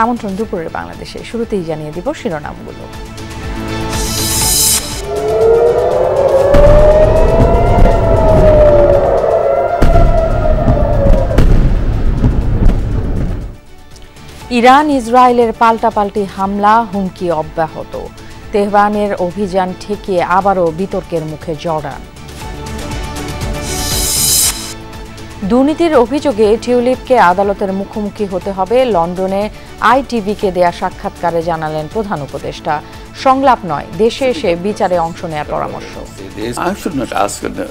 আমন্ত্রণ দুপুরের বাংলাদেশে। শুরুতেই জানিয়ে দিব শিরোনামগুলো। ইরান ইসরায়েলের পাল্টাপাল্টি হামলা, হুমকি অব্যাহত। তেহরানের অভিযান ঠেকিয়ে আবারও বিতর্কের মুখে জর্ডান। দুর্নীতির অভিযোগে টিউলিপকে আদালতের মুখোমুখি হতে হবে। লন্ডনে আইটিভিকে দেয়া সাক্ষাৎকারে জানালেন প্রধান উপদেষ্টা, সংলাপ নয়, দেশে এসে বিচারে অংশ নেওয়ার পরামর্শ। I should not ask the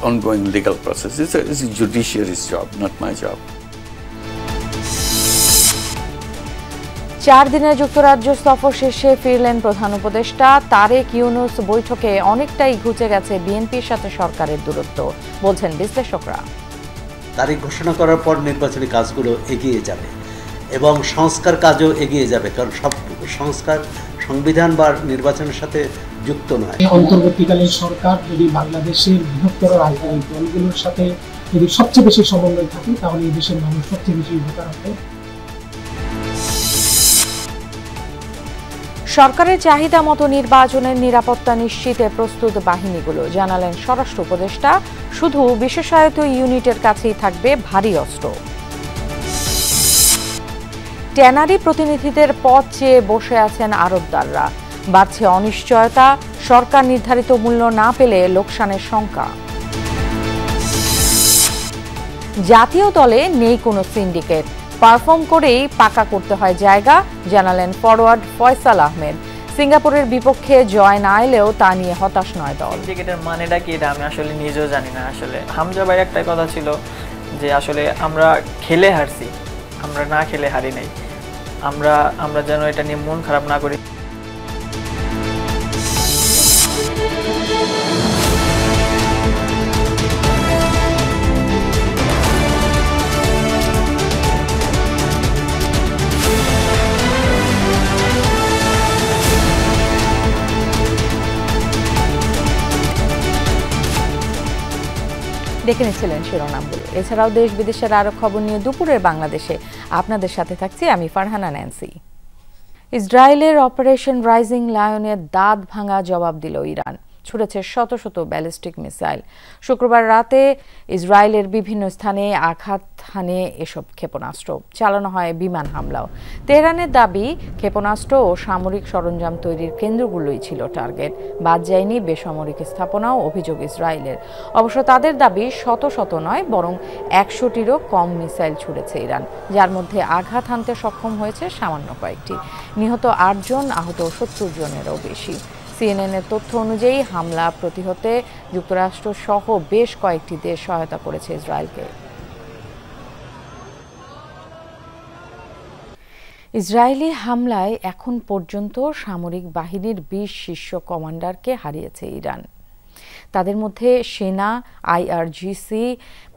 ongoing legal process. It's a judiciary's job, not my job. 4 দিনের যুক্তরাজ্য সফর শেষে ফিরলেন প্রধান উপদেষ্টা। তারেক ইউনূস বৈঠকে অনেকটাই ঘুচে গেছে বিএনপির সাথে সরকারের দূরত্ব, বলছেন বিশ্লেষকরা। তারিখ ঘোষণা করার পর নির্বাচনী কাজগুলো এগিয়ে যাবে এবং সংস্কার কাজও এগিয়ে যাবে, কারণ সব সংস্কার সংবিধান বা নির্বাচনের সাথে যুক্ত নয়। অন্তর্বর্তীকালীন সরকার যদি বাংলাদেশের বৃহত্তর রাজনৈতিক দলগুলোর সাথে যদি সবচেয়ে বেশি সমন্বয় থাকে, তাহলে এই দেশের মানুষ সবচেয়ে বেশি উপকার হবে। সরকারের চাহিদা মতো নির্বাচনের নিরাপত্তা নিশ্চিতে প্রস্তুত বাহিনীগুলো, জানালেন স্বরাষ্ট্র উপদেষ্টা। শুধু বিশেষায়িত ইউনিটের কাছেই থাকবে ভারী অস্ত্র। ট্যানারি প্রতিনিধিদের পদ চেয়ে বসে আছেন আড়তদাররা, বাড়ছে অনিশ্চয়তা। সরকার নির্ধারিত মূল্য না পেলে লোকসানের শঙ্কা। জাতীয় দলে নেই কোনো সিন্ডিকেট, পারফর্ম করেই পাকা করতে হয় জায়গা, জানালেন ফরওয়ার্ড ফয়সাল আহমেদ। সিঙ্গাপুরের বিপক্ষে জয় না এলেও তা নিয়ে হতাশ নয় দল। সিন্ডিকেটের মানেটা কি এটা আমি আসলে নিজেও জানি না। আসলে হামজা ভাই একটাই কথা ছিল যে আসলে আমরা খেলে হারছি, আমরা না খেলে হারি নাই। আমরা যেন এটা নিয়ে মন খারাপ না করি। দেখে নিচ্ছিলেন শিরোনামগুলো। এছাড়াও দেশ বিদেশের আরো খবর নিয়ে দুপুরের বাংলাদেশে আপনাদের সাথে থাকছি আমি ফারহানা ন্যান্সি। ইসরায়েলের অপারেশন রাইজিং লায়নের দাঁত ভাঙা জবাব দিল ইরান। ছুড়েছে শত শত ব্যালিস্টিক মিসাইল। শুক্রবার রাতে ইসরায়েলের বিভিন্ন স্থানে আঘাত হানে এসব ক্ষেপণাস্ত্র। চালানো হয় বিমান হামলাও। তেহরানের দাবি, ক্ষেপণাস্ত্র ও সামরিক সরঞ্জাম তৈরির কেন্দ্রগুলোই ছিল টার্গেট, বাদ যায়নি বেসামরিক স্থাপনাও, অভিযোগ ইসরায়েলের। অবশ্য তাদের দাবি শত শত নয়, বরং 100টিরও কম মিসাইল ছুড়েছে ইরান, যার মধ্যে আঘাত হানতে সক্ষম হয়েছে সামান্য কয়েকটি। নিহত 8 জন, আহত 70 জনেরও বেশি। সিএনএনের তথ্য অনুযায়ী হামলা প্রতিহতে যুক্তরাষ্ট্র সহ বেশ কয়েকটি দেশ সহায়তা করেছে ইসরায়েলকে। ইসরায়েলি হামলায় এখন পর্যন্ত সামরিক বাহিনীর 20 শীর্ষ কমান্ডারকে হারিয়েছে ইরান। তাদের মধ্যে সেনা, আইআরজিসি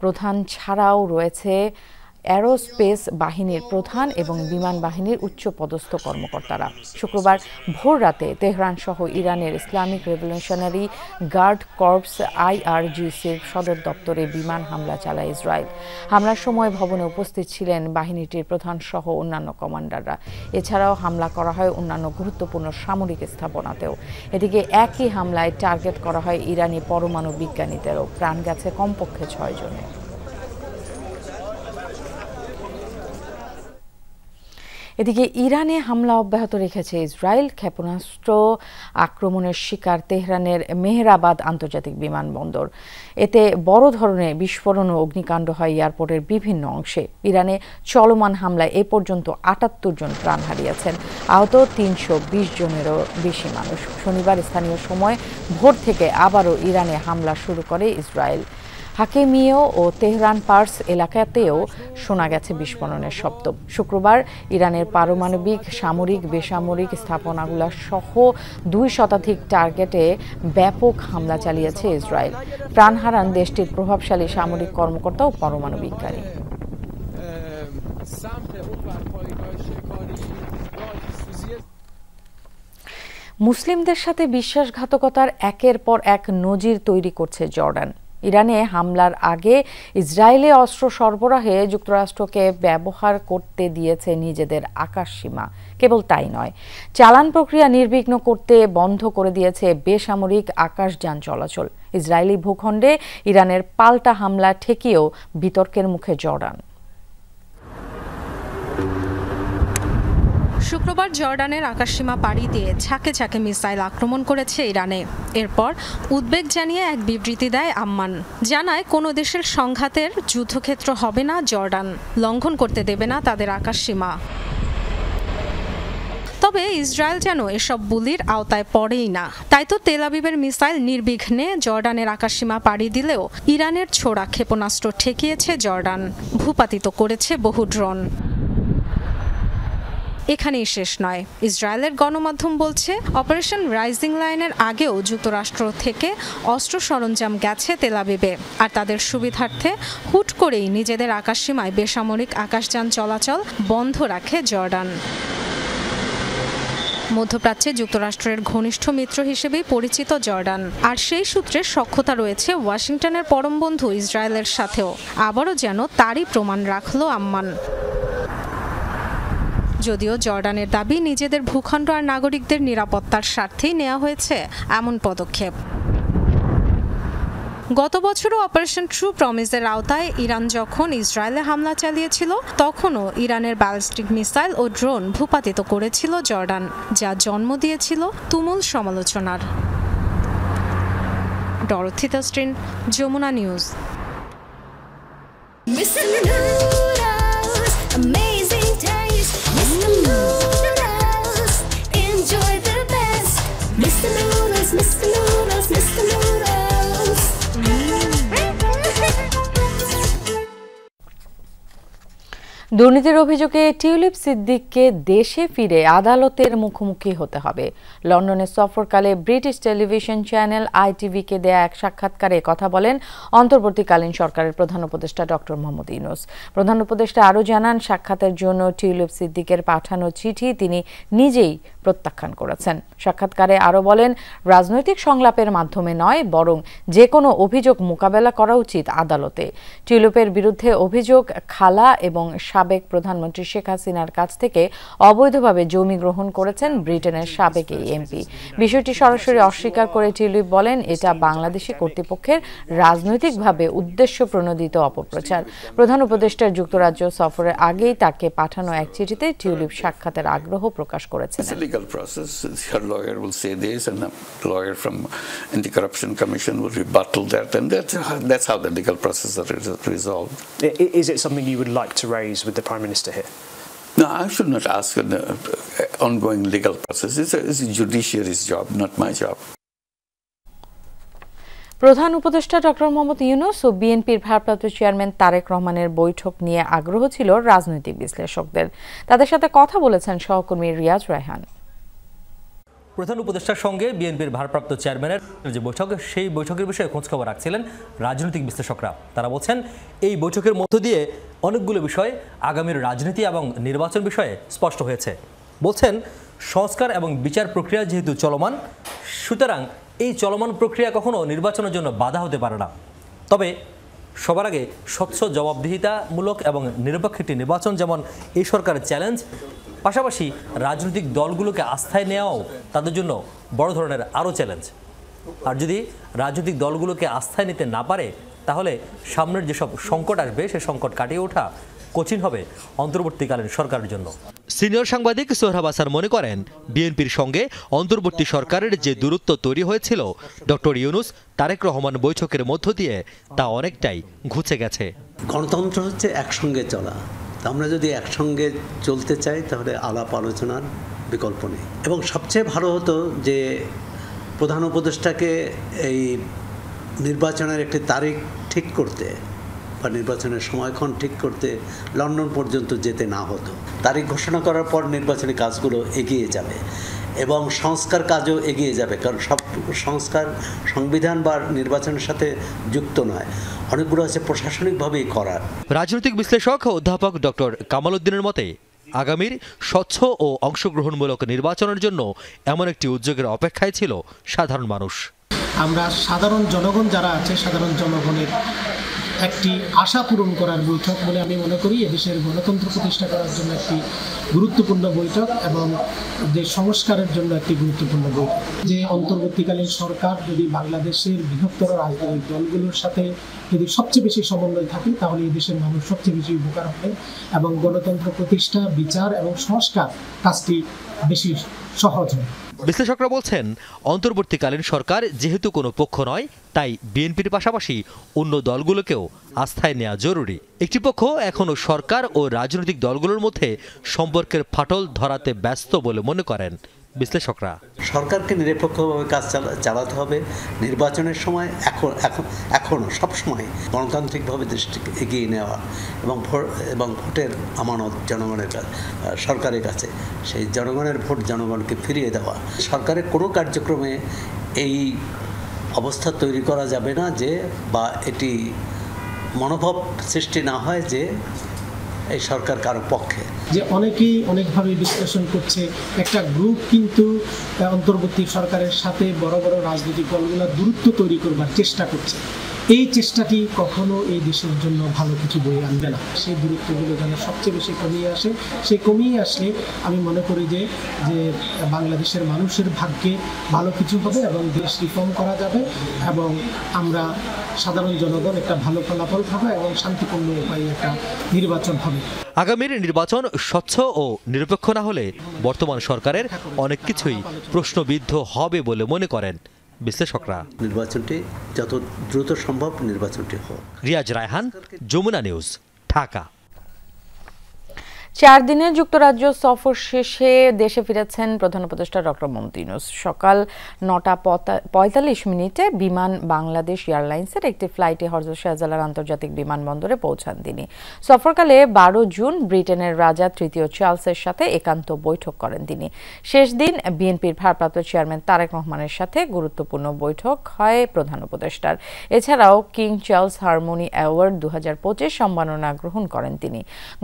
প্রধান ছাড়াও রয়েছে অ্যারোস্পেস বাহিনীর প্রধান এবং বিমান বাহিনীর উচ্চপদস্থ কর্মকর্তারা। শুক্রবার ভোর রাতে তেহরান সহ ইরানের ইসলামিক রেভলিউশনারি গার্ড কর্পস আইআরজিসির সদর দপ্তরে বিমান হামলা চালায় ইসরায়েল। হামলার সময় ভবনে উপস্থিত ছিলেন বাহিনীটির প্রধান সহ অন্যান্য কমান্ডাররা। এছাড়াও হামলা করা হয় অন্যান্য গুরুত্বপূর্ণ সামরিক স্থাপনাতেও। এদিকে একই হামলায় টার্গেট করা হয় ইরানি পরমাণু বিজ্ঞানীদেরও। প্রাণ গেছে কমপক্ষে 6 জনের। এদিকে ইরানে হামলা অব্যাহত রেখেছে ইসরায়েল। ক্ষেপণাস্ত্র আক্রমণের শিকার তেহরানের মেহরাবাদ আন্তর্জাতিক বিমানবন্দর। এতে বড় ধরনের বিস্ফোরণ ও অগ্নিকাণ্ড হয় এয়ারপোর্টের বিভিন্ন অংশে। ইরানে চলমান হামলায় এ পর্যন্ত 78 জন প্রাণ হারিয়েছেন, আহত 320 জনেরও বেশি মানুষ। শনিবার স্থানীয় সময় ভোর থেকে আবারও ইরানে হামলা শুরু করে ইসরায়েল। হাকেমিয় ও তেহরান পার্স এলাকাতেও শোনা গেছে বিস্ফোরণের শব্দ। শুক্রবার ইরানের পারমাণবিক, সামরিক, বেসামরিক স্থাপনাগুলো সহ 2 শতাধিক টার্গেটে ব্যাপক হামলা চালিয়েছে ইসরায়েল। প্রাণ হারান দেশটির প্রভাবশালী সামরিক কর্মকর্তা ও পরমাণু বিজ্ঞানী। মুসলিমদের সাথে বিশ্বাসঘাতকতার একের পর এক নজির তৈরি করছে জর্ডান। ইরানে হামলার আগে ইসরায়েলে অস্ত্র সরবরাহে যুক্তরাষ্ট্রকে ব্যবহার করতে দিয়েছে নিজেদের আকাশসীমা। কেবল তাই নয়, চালান প্রক্রিয়া নির্বিঘ্ন করতে বন্ধ করে দিয়েছে বেসামরিক আকাশযান চলাচল। ইসরায়েলি ভূখণ্ডে ইরানের পাল্টা হামলা ঠেকিয়েও বিতর্কের মুখে জর্ডান। শুক্রবার জর্ডানের আকাশসীমা পাড়ি দিয়ে ঝাঁকে ঝাঁকে মিসাইল আক্রমণ করেছে ইরানে। এরপর উদ্বেগ জানিয়ে এক বিবৃতি দেয় আম্মান, জানায় কোনো দেশের সংঘাতের যুদ্ধক্ষেত্র হবে না জর্ডান, লঙ্ঘন করতে দেবে না তাদের আকাশসীমা। তবে ইসরায়েল যেন এসব বুলির আওতায় পড়েই না। তাই তো তেল আবিবের মিসাইল নির্বিঘ্নে জর্ডানের আকাশসীমা পাড়ি দিলেও ইরানের ছোড়া ক্ষেপণাস্ত্র ঠেকিয়েছে জর্ডান, ভূপাতিত করেছে বহু ড্রোন। এখানেই শেষ নয়, ইসরায়েলের গণমাধ্যম বলছে অপারেশন রাইজিং লাইনের আগেও যুক্তরাষ্ট্র থেকে অস্ত্র সরঞ্জাম গেছে তেল আবিবে, আর তাদের সুবিধার্থে হুট করেই নিজেদের আকাশসীমায় বেসামরিক আকাশযান চলাচল বন্ধ রাখে জর্ডান। মধ্যপ্রাচ্যে যুক্তরাষ্ট্রের ঘনিষ্ঠ মিত্র হিসেবেই পরিচিত জর্ডান, আর সেই সূত্রে সখ্যতা রয়েছে ওয়াশিংটনের পরম বন্ধু ইসরায়েলের সাথেও। আবারও যেন তারই প্রমাণ রাখল আম্মান। যদিও জর্ডানের দাবি নিজেদের ভূখণ্ড আর নাগরিকদের নিরাপত্তার স্বার্থেই নেওয়া হয়েছে এমন পদক্ষেপ। গত বছরও অপারেশন ট্রু প্রমিসের আওতায় ইরান যখন ইসরায়েলে হামলা চালিয়েছিল, তখনও ইরানের ব্যালিস্টিক মিসাইল ও ড্রোন ভূপাতিত করেছিল জর্ডান, যা জন্ম দিয়েছিল তুমুল সমালোচনার। ডরথি তাস্ট্রিন, যমুনা নিউজ। দুর্নীতির অভিযোগে টিউলিপ সিদ্দিককে দেশে ফিরে আদালতের মুখোমুখি হতে হবে। লন্ডনে সফরকালে ব্রিটিশ টেলিভিশন চ্যানেল ITV-কে দেয়া এক সাক্ষাৎকারে কথা বলেন অন্তর্বর্তীকালীন সরকারের প্রধান উপদেষ্টা ডক্টর মোহাম্মদ ইউনূস। প্রধান উপদেষ্টা আরও জানান, সাক্ষাতের জন্য টিউলিপ সিদ্দিকের পাঠানো চিঠি তিনি নিজেই প্রত্যাখ্যান করেছেন। সাক্ষাৎকারে আরও বলেন, রাজনৈতিক সংলাপের মাধ্যমে নয়, বরং যে কোনো অভিযোগ মোকাবেলা করা উচিত আদালতে। টিউলিপের বিরুদ্ধে অভিযোগ খালা এবং সাবেক প্রধানমন্ত্রী শেখ হাসিনার কাছ থেকে অবৈধভাবে জমি গ্রহণ করেছেন ব্রিটেনের সাবেক এই এমপি। বিষয়টি সরাসরি অস্বীকার করে টিউলিপ বলেন, এটা বাংলাদেশি কর্তৃপক্ষের রাজনৈতিকভাবে উদ্দেশ্য প্রণোদিত অপপ্রচার। প্রধান উপদেষ্টার যুক্তরাজ্য সফরের আগেই তাকে পাঠানো এক চিঠিতে টিউলিপ সাক্ষাতের আগ্রহ প্রকাশ করেছেন। Legal process. Her lawyer will say this, and a lawyer from Anti-Corruption Commission will rebuttal that, and that's how the legal process is resolved. Is it something you would like to raise with the Prime Minister here? No, I should not ask an ongoing legal process. It's a judiciary's job, not my job. প্রধান উপদেষ্টা doctor Mohammad Yunus ও বিএনপির ভারপ্রাপ্ত chairman Tarique রহমানের বৈঠক নিয়ে আগ্রহ ছিল রাজনৈতিক বিশ্লেষকদের। তাদের সাথে কথা বলেছেন সহকর্মী রিয়াজ রায়হান। প্রধান উপদেষ্টার সঙ্গে বিএনপির ভারপ্রাপ্ত চেয়ারম্যানের যে বৈঠক, সেই বৈঠকের বিষয়ে খোঁজখবর রাখছিলেন রাজনৈতিক বিশ্লেষকরা। তারা বলছেন, এই বৈঠকের মধ্য দিয়ে অনেকগুলো বিষয় আগামীর রাজনীতি এবং নির্বাচন বিষয়ে স্পষ্ট হয়েছে। বলছেন, সংস্কার এবং বিচার প্রক্রিয়া যেহেতু চলমান, সুতরাং এই চলমান প্রক্রিয়া কখনো নির্বাচনের জন্য বাধা হতে পারে না। তবে সবার আগে স্বচ্ছ, জবাবদিহিতামূলক এবং নিরপেক্ষ একটি নির্বাচন যেমন এই সরকারের চ্যালেঞ্জ, পাশাপাশি রাজনৈতিক দলগুলোকে আস্থায় নেওয়াও তাদের জন্য বড় ধরনের আরও চ্যালেঞ্জ। আর যদি রাজনৈতিক দলগুলোকে আস্থায় নিতে না পারে, তাহলে সামনের যেসব সংকট আসবে সে সংকট কাটিয়ে ওঠা কঠিন হবে অন্তর্বর্তীকালীন সরকারের জন্য। সিনিয়র সাংবাদিক সোহরাব আসার মনে করেন, বিএনপির সঙ্গে অন্তর্বর্তী সরকারের যে দূরত্ব তৈরি হয়েছিল ডক্টর ইউনূস তারেক রহমান বৈঠকের মধ্য দিয়ে তা অনেকটাই ঘুচে গেছে। গণতন্ত্র হচ্ছে একসঙ্গে চলা। আমরা যদি একসঙ্গে চলতে চাই, তাহলে আলাপ আলোচনার বিকল্প নেই। এবং সবচেয়ে ভালো হতো যে প্রধান উপদেষ্টাকে এই নির্বাচনের একটি তারিখ ঠিক করতে বা নির্বাচনের সময়ক্ষণ ঠিক করতে লন্ডন পর্যন্ত যেতে না হতো। তারিখ ঘোষণা করার পর নির্বাচনী কাজগুলো এগিয়ে যাবে এবং সংস্কার কাজও এগিয়ে যাবে, কারণ সব সংস্কার সংবিধান বা নির্বাচনের সাথে যুক্ত নয়, অনেকগুলো আছে প্রশাসনিকভাবেই করার। রাজনৈতিক বিশ্লেষক অধ্যাপক ডক্টর কামাল উদ্দিনের মতে, আগামীর স্বচ্ছ ও অংশগ্রহণমূলক নির্বাচনের জন্য এমন একটি উদ্যোগের অপেক্ষায় ছিল সাধারণ মানুষ। আমরা সাধারণ জনগণ যারা আছে সাধারণ জনগণের একটি আশা পূরণ করার বৈঠক বলে আমি মনে করি। এদেশের গণতন্ত্র প্রতিষ্ঠা করার জন্য একটি গুরুত্বপূর্ণ বৈঠক এবং যে সংস্কারের জন্য একটি গুরুত্বপূর্ণ বৈঠক। যে অন্তর্বর্তীকালীন সরকার যদি বাংলাদেশের বৃহত্তর রাজনৈতিক দলগুলোর সাথে যদি সবচেয়ে বেশি সমন্বয় থাকে তাহলে এদেশের মানুষ সবচেয়ে বেশি উপকার হবে এবং গণতন্ত্র প্রতিষ্ঠা, বিচার এবং সংস্কার কাজটি বেশি সহজ হবে। বিশ্লেষকরা বলছেন, অন্তর্বর্তীকালীন সরকার যেহেতু কোনো পক্ষ নয়, তাই বিএনপির পাশাপাশি অন্য দলগুলোকেও আস্থায় নেওয়া জরুরি। একটি পক্ষ এখনও সরকার ও রাজনৈতিক দলগুলোর মধ্যে সম্পর্কের ফাটল ধরাতে ব্যস্ত বলে মনে করেন বিশ্লেষকরা। সরকারকে নিরপেক্ষভাবে কাজ চালাতে হবে। নির্বাচনের সময় এখনও সবসময় গণতান্ত্রিকভাবে দেশটিকে এগিয়ে নেওয়া এবং ভোটের আমানত জনগণের সরকারের কাছে, সেই জনগণের ভোট জনগণকে ফিরিয়ে দেওয়া। সরকারের কোনো কার্যক্রমে এই অবস্থা তৈরি করা যাবে না যে, বা এটি মনোভাব সৃষ্টি না হয় যে এই সরকার কারো পক্ষে। যে অনেকেই অনেকভাবে বিশ্লেষণ করছে, একটা গ্রুপ কিন্তু অন্তর্বর্তী সরকারের সাথে বড় বড় রাজনৈতিক দলগুলোর দূরত্ব তৈরি করবার চেষ্টা করছে। এই চেষ্টাটি কখনো এই দেশের জন্য ভালো কিছু বয়ে আনবে না। সেই দূরত্বগুলো যেন সবচেয়ে বেশি কমিয়ে আসে। সেই কমিয়ে আসলে আমি মনে করি যে বাংলাদেশের মানুষের ভাগ্যে ভালো কিছু হবে এবং দেশ রিফর্ম করা যাবে এবং আমরা সাধারণ জনগণ একটা ভালো ফলাফল পাবো এবং শান্তিপূর্ণ উপায়ে একটা নির্বাচন হবে। আগামীর নির্বাচন স্বচ্ছ ও নিরপেক্ষ না হলে বর্তমান সরকারের অনেক কিছুই প্রশ্নবিদ্ধ হবে বলে মনে করেন বিশ্লেষকরা। নির্বাচনটি যত দ্রুত সম্ভব নির্বাচনটি হোক। রিয়াজ রায়হান, যমুনা নিউজ, ঢাকা। 4 দিনের যুক্তরাজ্য সফর শেষে দেশে ফিরেছেন প্রধান উপদেষ্টা ডক্টর মোহাম্মদ ইউনূস। সকাল 9:45 বিমান বাংলাদেশ এয়ারলাইন্সের একটি ফ্লাইটে হযরত শাহজালাল আন্তর্জাতিক বিমানবন্দরে পৌঁছান তিনি। সফরকালে 12 জুন ব্রিটেনের রাজা তৃতীয় চার্লসের সাথে একান্ত বৈঠক করেন তিনি। শেষ দিন বিএনপির ভারপ্রাপ্ত চেয়ারম্যান তারেক রহমানের সাথে গুরুত্বপূর্ণ বৈঠক হয় প্রধান উপদেষ্টার। এছাড়াও কিং চার্লস হারমোনি অ্যাওয়ার্ড 2025 সম্মাননা গ্রহণ করেন তিনি।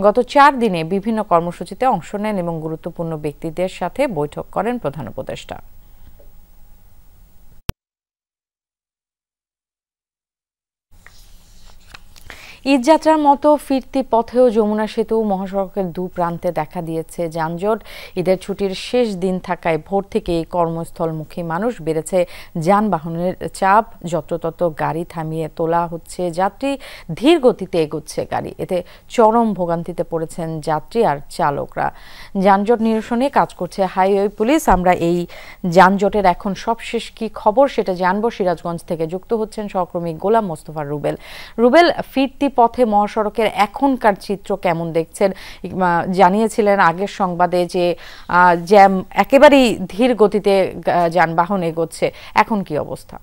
গত 4 দিনে বিভিন্ন কর্মসূচিতে অংশ নেন এবং গুরুত্বপূর্ণ ব্যক্তিদের সাথে বৈঠক করেন প্রধান উপদেষ্টা। ঈদযাত্রার মতো ফিরতি পথেও যমুনা সেতু মহাসড়কের দু প্রান্তে দেখা দিয়েছে যানজট। ঈদের ছুটির শেষ দিন থাকায় ভোর থেকেই কর্মস্থলমুখী মানুষ বেড়েছে যানবাহনের চাপ। যত্রতত্র গাড়ি থামিয়ে তোলা হচ্ছে যাত্রী, ধীর গতিতে এগোচ্ছে গাড়ি। এতে চরম ভোগান্তিতে পড়েছেন যাত্রী আর চালকরা। যানজট নিরসনে কাজ করছে হাইওয়ে পুলিশ। আমরা এই যানজটের এখন সবশেষ কি খবর সেটা জানবো। সিরাজগঞ্জ থেকে যুক্ত হচ্ছেন সহকর্মী গোলাম মোস্তফা রুবেল। রুবেল, ফিরতি পথে মহাসড়কের এখনকার চিত্র কেমন দেখছেন? জানিয়েছিলেন আগের সংবাদে যে জ্যাম, একেবারেই ধীর গতিতে যানবাহন এগোচ্ছে, এখন কি অবস্থা?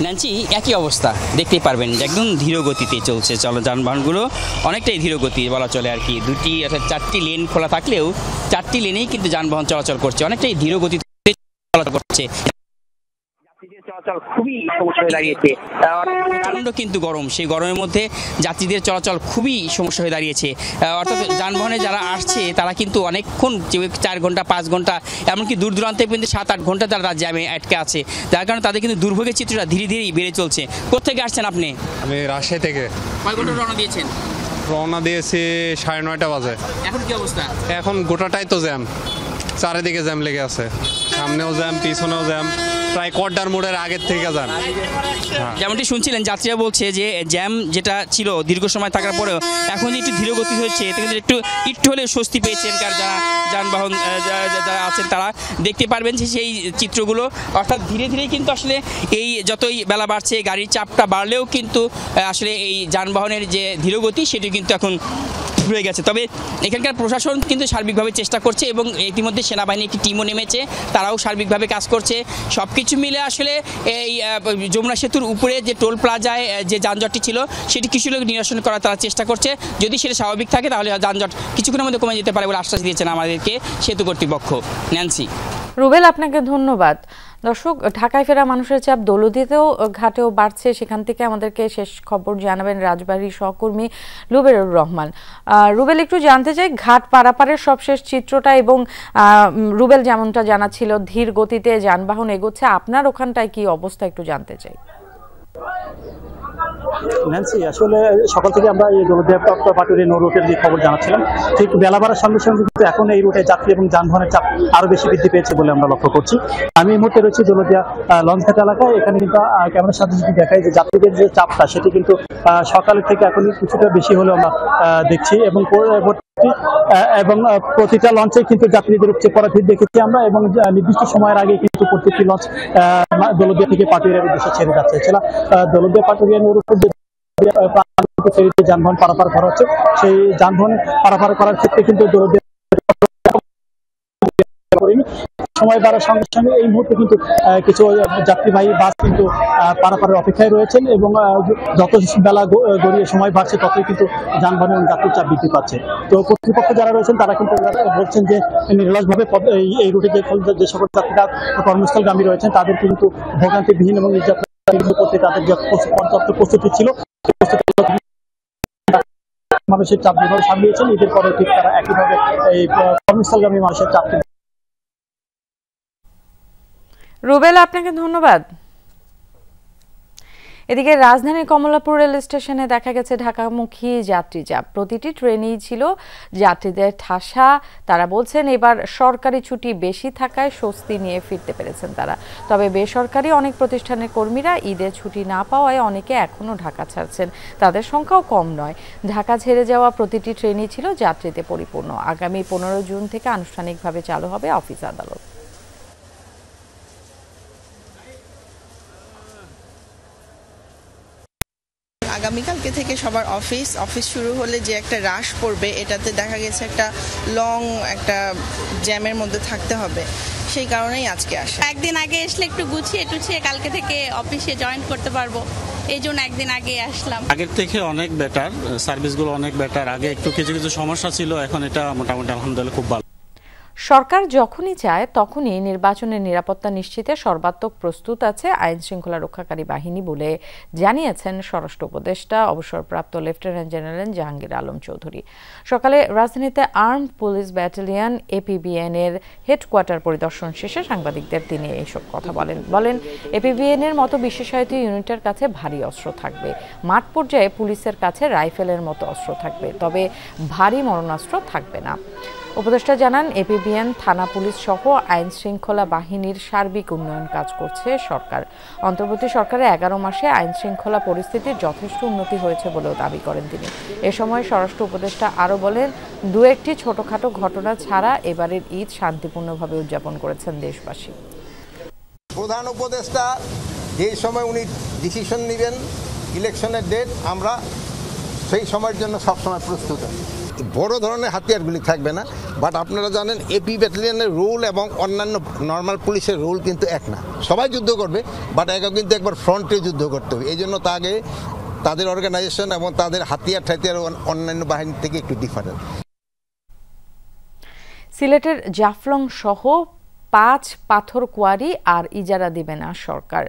ন্যান্সি, একই অবস্থা দেখতেই পারবেন, একদম ধীর গতিতে চলছে যানবাহনগুলো, অনেকটাই ধীর গতি বলা চলে আর কি। 2টি অর্থাৎ 4টি লেন খোলা থাকলেও 4টি লেনেই কিন্তু যানবাহন চলাচল করছে, অনেকটাই ধীর গতিতে চলাচল করছে। চলাচল খুবই সমস্যা হয়ে দাঁড়িয়েছে, প্রচণ্ড কিন্তু গরম, সেই গরমের মধ্যে যাত্রীদের চলাচল খুবই সমস্যা হয়ে দাঁড়িয়েছে। অর্থাৎ যানবাহনে যারা আসছে তারা কিন্তু অনেকক্ষণ 4 ঘন্টা 5 ঘন্টা এমনকি দূর দূরান্তে কিন্তু 7-8 ঘন্টা তারা জ্যামে আটকে আছে, যার কারণে তাদের কিন্তু দুর্ভোগের চিত্রটা ধীরে ধীরেই বেড়ে চলছে। কোথেকে আসছেন আপনি? আমি রাজশাহী থেকে। কয় ঘন্টা রওনা দিয়েছেন? রওনা দিয়েছি 9:30 বাজে। এখন কি অবস্থা? এখন গোটাটাই তো জ্যাম, চারিদিকে জ্যাম লেগে আছে, সামনেও জ্যাম পিছনেও জ্যাম, প্রায় কোয়ার্টার মোড়ের আগের থেকে জ্যাম। যেমনটি শুনছিলেন যাত্রীরা বলছে যে জ্যাম যেটা ছিল দীর্ঘ সময় থাকার পরেও এখন যে একটু ধীর গতি হচ্ছে, এতে কিন্তু একটু হলে স্বস্তি পেয়েছেন যারা যানবাহন যারা আছেন তারা। দেখতে পারবেন যে সেই চিত্রগুলো, অর্থাৎ ধীরে ধীরে কিন্তু আসলে এই যতই বেলা বাড়ছে গাড়ির চাপটা বাড়লেও কিন্তু আসলে এই যানবাহনের যে ধীরগতি সেটি কিন্তু এখন হয়ে গেছে। তবে এখানকার প্রশাসন কিন্তু সার্বিকভাবে চেষ্টা করছে এবং ইতিমধ্যে সেনাবাহিনী একটি টিমও নেমেছে, তারাও সার্বিকভাবে কাজ করছে। সব কিছু মিলে আসলে এই যমুনা সেতুর উপরে যে টোল প্লাজায় যে যানজটটি ছিল সেটি কিছু লোক নিরসন করার তারা চেষ্টা করছে। যদি সেটা স্বাভাবিক থাকে তাহলে যানজট কিছুক্ষণের মধ্যে কমে যেতে পারে বলে আশ্বাস দিয়েছেন আমাদেরকে সেতু কর্তৃপক্ষ। ন্যান্সি। রুবেল, আপনাকে ধন্যবাদ। দর্শক, ঢাকায় ফেরা মানুষের চাপ দৌলতদিয়াতেও ঘাটেও বাড়ছে। সেখান থেকে আমাদেরকে শেষ খবর জানাবেন রাজবাড়ির সহকর্মী রুবেলুর রহমান। রুবেল, একটু জানতে চাই ঘাট পারাপারের সবশেষ চিত্রটা, এবং রুবেল যেমনটা জানাচ্ছিল ধীর গতিতে যানবাহন এগোচ্ছে, আপনার ওখানটায় কি অবস্থা একটু জানতে চাই। ন্যান্সি, আসলে সকাল থেকে আমরা এই দৌলতদিয়া পাটুরিয়া নৌ রুটের যে খবর জানাচ্ছিলাম, ঠিক বেলা বাড়ার সঙ্গে সঙ্গে কিন্তু এখন এই রুটে যাত্রী এবং যানবাহনের চাপ আরো বেশি বৃদ্ধি পেয়েছে বলে আমরা লক্ষ্য করছি। আমি এই মুহূর্তে রয়েছি দৌলতদিয়া লঞ্চঘাট এলাকায়। এখানে কিন্তু ক্যামেরার সাথে যদি দেখায় যে যাত্রীদের যে চাপটা, সেটি কিন্তু সকালের থেকে এখন কিছুটা বেশি হলেও আমরা দেখছি, এবং প্রতিটা লঞ্চে কিন্তু যাত্রীদের উপচে পড়া ভিড় দেখেছি আমরা, এবং নির্দিষ্ট সময়ের আগে কিন্তু প্রত্যেকটি লঞ্চ দৌলতদিয়া থেকে পাটুরিয়ার উদ্দেশ্যে ছেড়ে যাচ্ছে। এছাড়া দৌলতদিয়া পাটুরিয়া নৌ রুটের ফেরিতে যানবাহন পারাপার করা হচ্ছে, সেই যানবাহন পারাপার করার ক্ষেত্রে কিন্তু সময় বাড়ার সঙ্গে সঙ্গে এই মুহূর্তে কিন্তু কিছু যাত্রীবাহী বাস কিন্তু পারাপারের অপেক্ষায় রয়েছেন, এবং যত বেলা গড়িয়ে সময় বাড়ছে ততই কিন্তু যানবাহন এবং যাত্রীর চাপ বৃদ্ধি পাচ্ছে। তো কর্তৃপক্ষ যারা রয়েছেন তারা কিন্তু বলছেন যে নির্লসভাবে এই রুটে যে সকল যাত্রীরা কর্মস্থলগামী রয়েছেন তাদের কিন্তু ভোগান্তিবিহীন এবং নির্যাতন করতে তাদের যে পর্যাপ্ত প্রস্তুতি ছিল, মানুষের চাপ যেভাবে সামলিয়েছেন, ঈদের পরে ঠিক তারা একইভাবে এই কর্মস্থলগামী মানুষের চাপ। রুবেল, আপনাকে ধন্যবাদ। এদিকে রাজধানীর কমলাপুর রেল স্টেশনে দেখা গেছে ঢাকামুখী যাত্রী চাপ। প্রতিটি ট্রেনেই ছিল যাত্রীদের ঠাসা। তারা বলছেন এবার সরকারি ছুটি বেশি থাকায় স্বস্তি নিয়ে ফিরতে পেরেছেন তারা। তবে বেসরকারি অনেক প্রতিষ্ঠানের কর্মীরা ঈদে ছুটি না পাওয়ায় অনেকে এখনও ঢাকা ছাড়ছেন। তাদের সংখ্যাও কম নয়। ঢাকা ছেড়ে যাওয়া প্রতিটি ট্রেনই ছিল যাত্রীতে পরিপূর্ণ। আগামী 15 জুন থেকে আনুষ্ঠানিকভাবে চালু হবে অফিস আদালত। আগামীকালকে থেকে সবার অফিস শুরু হলে যে একটা রাশ পড়বে, এটাতে দেখা গেছে একটা লং একটা জ্যামের মধ্যে থাকতে হবে, সেই কারণেই আজকে আসা। একদিন আগে আসলে একটু গুছিয়ে কালকে থেকে অফিসে জয়েন করতে পারবো, এই জন্য একদিন আগে আসলাম। আগের থেকে অনেক বেটার, সার্ভিসগুলো অনেক বেটার। আগে একটু কিছু সমস্যা ছিল, এখন এটা মোটামুটি আলহামদুলিল্লাহ খুব ভালো। সরকার যখনই চায় তখনই নির্বাচনের নিরাপত্তা নিশ্চিতে সর্বাত্মক প্রস্তুত আছে আইন শৃঙ্খলা রক্ষাকারী বাহিনী বলে জানিয়েছেন স্বরাষ্ট্র উপদেষ্টা অবসরপ্রাপ্ত লেফটেন্যান্ট জেনারেল জাহাঙ্গীর আলম চৌধুরী। সকালে রাজধানীতে আর্মড পুলিশ ব্যাটালিয়ন APBN এর হেডকোয়ার্টার পরিদর্শন শেষে সাংবাদিকদের তিনি এইসব কথা বলেন APBN এর মতো বিশেষায়িত ইউনিটের কাছে ভারী অস্ত্র থাকবে, মাঠ পর্যায়ে পুলিশের কাছে রাইফেলের মতো অস্ত্র থাকবে, তবে ভারী মরণাস্ত্র থাকবে না। উপদেষ্টা জানান APBN, থানা পুলিশ সহ আইন শৃঙ্খলা বাহিনীর সার্বিক উন্নয়ন কাজ করছে সরকার। অন্তর্বর্তী সরকারের 11 মাসে আইন শৃঙ্খলা পরিস্থিতির যথেষ্ট উন্নতি হয়েছে বলেও দাবি করেন তিনি। এ সময় স্বরাষ্ট্র উপদেষ্টা আরও বলেন, দু একটি ছোটখাটো ঘটনা ছাড়া এবারের ঈদ শান্তিপূর্ণভাবে উদযাপন করেছেন দেশবাসী। প্রধান উপদেষ্টা যে সময় উনি ডিসিশন নেবেন ইলেকশনের ডেট, আমরা সেই সময়ের জন্য সবসময় প্রস্তুত আছি। বড় ধরনের হাতিয়ারগুলি থাকবে না, বাট আপনারা জানেন AP ব্যাটালিয়নের রোল এবং অন্যান্য নর্মাল পুলিশের রোল কিন্তু এক না। সবাই যুদ্ধ করবে, বাট একা কিন্তু একবার ফ্রন্টে যুদ্ধ করতে হবে। এই জন্য আগে তাদের অর্গানাইজেশন এবং তাদের হাতিয়ার অন্যান্য বাহিনী থেকে একটু ডিফারেন্ট। সিলেটের জাফলং সহ 5 পাথর কোয়ারি আর ইজারা দিবে না সরকার।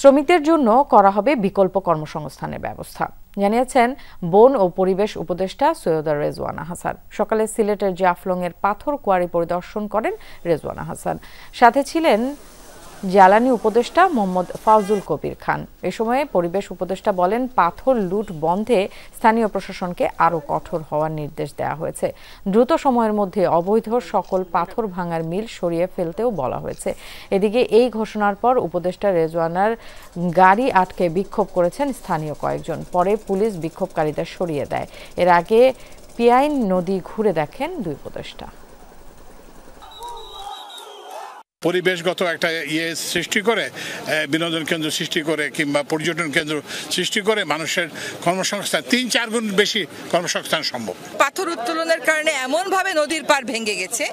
শ্রমিকদের জন্য করা হবে বিকল্প কর্মসংস্থানের ব্যবস্থা, জানিয়েছেন বন ও পরিবেশ উপদেষ্টা সৈয়দা রেজওয়ানা হাসান। সকালে সিলেটের জাফলং এর পাথর কোয়ারি পরিদর্শন করেন রেজওয়ানা হাসান। সাথে ছিলেন জ্বালানি উপদেষ্টা মোহাম্মদ ফাউজুল কবির খান। এ সময়ে পরিবেশ উপদেষ্টা বলেন, পাথর লুট বন্ধে স্থানীয় প্রশাসনকে আরও কঠোর হওয়ার নির্দেশ দেওয়া হয়েছে। দ্রুত সময়ের মধ্যে অবৈধ সকল পাথর ভাঙার মিল সরিয়ে ফেলতেও বলা হয়েছে। এদিকে এই ঘোষণার পর উপদেষ্টা রেজওয়ানার গাড়ি আটকে বিক্ষোভ করেছেন স্থানীয় কয়েকজন। পরে পুলিশ বিক্ষোভকারীদের সরিয়ে দেয়। এর আগে পিয়াইন নদী ঘুরে দেখেন দুই উপদেষ্টা। পরিবেশগত একটা সৃষ্টি করে, বিনোদন কেন্দ্র সৃষ্টি করে কিংবা পর্যটন কেন্দ্র সৃষ্টি করে মানুষের কর্মসংস্থান 3-4 গুণ বেশি কর্মসংস্থান সম্ভব। পাথর উত্তোলনের কারণে এমন ভাবে নদীর পার ভেঙে গেছে,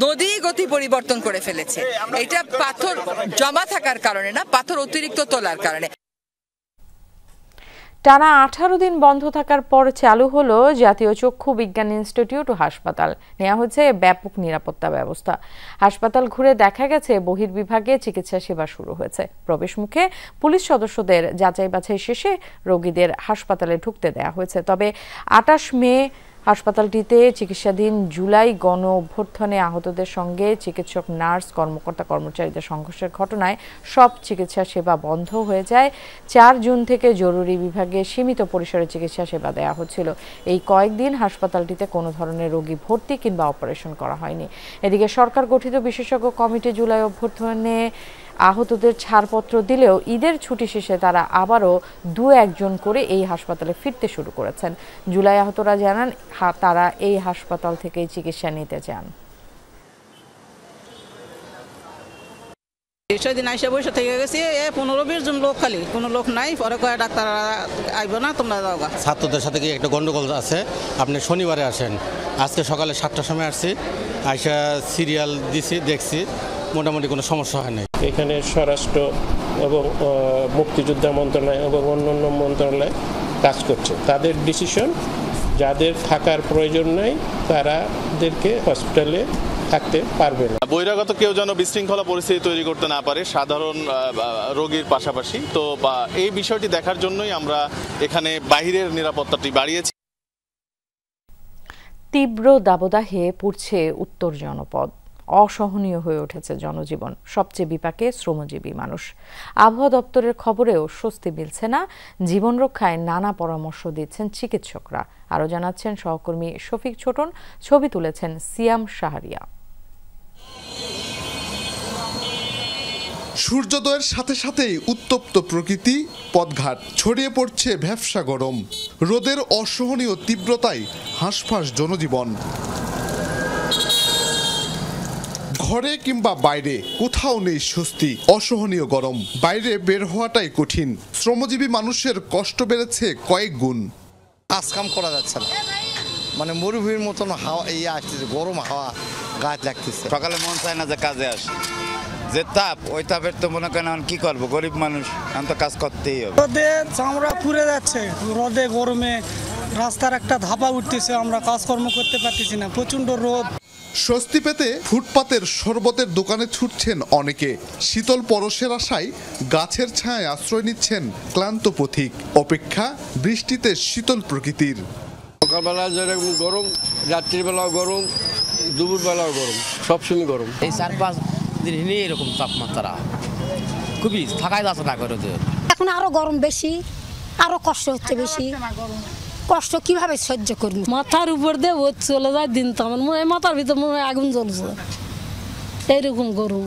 নদী গতি পরিবর্তন করে ফেলেছে। এটা পাথর জমা থাকার কারণে না, পাথর অতিরিক্ত তোলার কারণে। টানা 18 দিন বন্ধ থাকার পর চালু হলো জাতীয় চক্ষু বিজ্ঞান ইনস্টিটিউট ও হাসপাতাল। নেওয়া হচ্ছে ব্যাপক নিরাপত্তা ব্যবস্থা। হাসপাতাল ঘুরে দেখা গেছে বহির্বিভাগে চিকিৎসা সেবা শুরু হয়েছে। প্রবেশ মুখে পুলিশ সদস্যদের যাচাই বাছাই শেষে রোগীদের হাসপাতালে ঢুকতে দেওয়া হয়েছে। তবে 28 মে হাসপাতালটিতে চিকিৎসাধীন জুলাই গণ অভ্যুত্থানে আহতদের সঙ্গে চিকিৎসক, নার্স, কর্মকর্তা কর্মচারীদের সংঘর্ষের ঘটনায় সব চিকিৎসা সেবা বন্ধ হয়ে যায়। 4 জুন থেকে জরুরি বিভাগে সীমিত পরিসরে চিকিৎসা সেবা দেওয়া হচ্ছিল। এই কয়েকদিন হাসপাতালটিতে কোনো ধরনের রোগী ভর্তি কিংবা অপারেশন করা হয়নি। এদিকে সরকার গঠিত বিশেষজ্ঞ কমিটি জুলাই অভ্যুত্থানে আহতদের ছাড়পত্র দিলেও ঈদের ছুটি শেষে তারা আবারও 2-1 জন করে এই হাসপাতালে ফিরতে শুরু করেছেন। জুলাই আহতরা জানান তারা এই হাসপাতাল থেকেই চিকিৎসা নিতে চান। সেদিন আইসা বসে থেকে গেছি 15-20 জন লোক, খালি কোনো লোক নাই। পরে কয়ে ডাক্তার আইব না, তোমরা যাও। ছাত্রদের সাথে কি একটা গন্ডগোল আছে, আপনি শনিবারে আসেন। আজকে সকালে 7টার সময় আসছি, আইসা সিরিয়াল দিছি, দেখছি মোটামুটি কোনো সমস্যা হয় নাই। এখানে স্বরাষ্ট্র এবং মুক্তিযোদ্ধা মন্ত্রণালয় এবং অন্যান্য মন্ত্রণালয় কাজ করছে। তাদের ডিসিশন, যাদের থাকার প্রয়োজন নাই তাদেরকে হসপিটালে থাকতে পারবে না। বহিরাগত কেউ যেন বিশৃঙ্খলা পরিস্থিতি তৈরি করতে না পারে সাধারণ রোগীর পাশাপাশি। তো এই বিষয়টি দেখার জন্যই আমরা এখানে বাহিরের নিরাপত্তাটি বাড়িয়েছি। তীব্র দাবদাহে পুড়ছে উত্তর জনপদ। অসহনীয় হয়ে উঠেছে জনজীবন। সবচেয়ে বিপাকে শ্রমজীবী মানুষ। আবহাওয়া দপ্তরের খবরেও স্বস্তি মিলছে না। জীবন রক্ষায় নানা পরামর্শ দিচ্ছেন চিকিৎসকরা। আরও জানাচ্ছেন সহকর্মী শফিক ছোটন। ছবি তুলেছেন সিয়াম শাহরিয়া। সূর্যোদয়ের সাথে সাথেই উত্তপ্ত প্রকৃতি, পথঘাট ছড়িয়ে পড়ছে ভ্যাপসা গরম। রোদের অসহনীয় তীব্রতায় হাঁসফাঁস জনজীবন। ঘরে কিংবা বাইরে কোথাও নেই স্বস্তি। অসহনীয় গরম, বাইরে বের হওয়াটাই কঠিন। শ্রমজীবী মানুষের কষ্ট বেড়েছে কয়েক গুণ। কাজ কাম করা যাচ্ছে না, মানে মরুভূমির মতন হাওয়া আসতেছে, গরম হাওয়া গাছ লাগতেছে। সকালে মন চায় না যে কাজে আস, যে তাপ, ওই তাপের তো মনে করেন কি করবো, গরিব মানুষ, এখন তো কাজ করতেই হবে। রোদে চামড়া পুড়ে যাচ্ছে, রোদে গরমে রাস্তার একটা ধাপা উঠতেছে, আমরা কাজকর্ম করতে পারতেছি না, প্রচন্ড রোদ। স্বস্তি পেতে ফুটপাতের শরবতের দোকানে ছুটছেন অনেকে। শীতল পরশের আশায় গাছের ছায়ায় আশ্রয় নিচ্ছেন ক্লান্ত পথিক। অপেক্ষা বৃষ্টিতে শীতল প্রকৃতির। সকালবেলা যেরকম গরম, রাত্রিবেলাও গরম, দুপুরবেলাও গরম, সবসময় গরম। এই 4-5 দিন এরকম তাপমাত্রা, খুবই থাকাই যাচ্ছে না করে। এখন আরো গরম বেশি, আরো কষ্ট হচ্ছে বেশি। কষ্ট কিভাবে সহ্য করবো? মাথার উপর দিয়ে ও চলে যায় দিন, তো আমার মনে হয় মাথার ভিতর মনে হয় আগুন জ্বলছে, এইরকম গরম।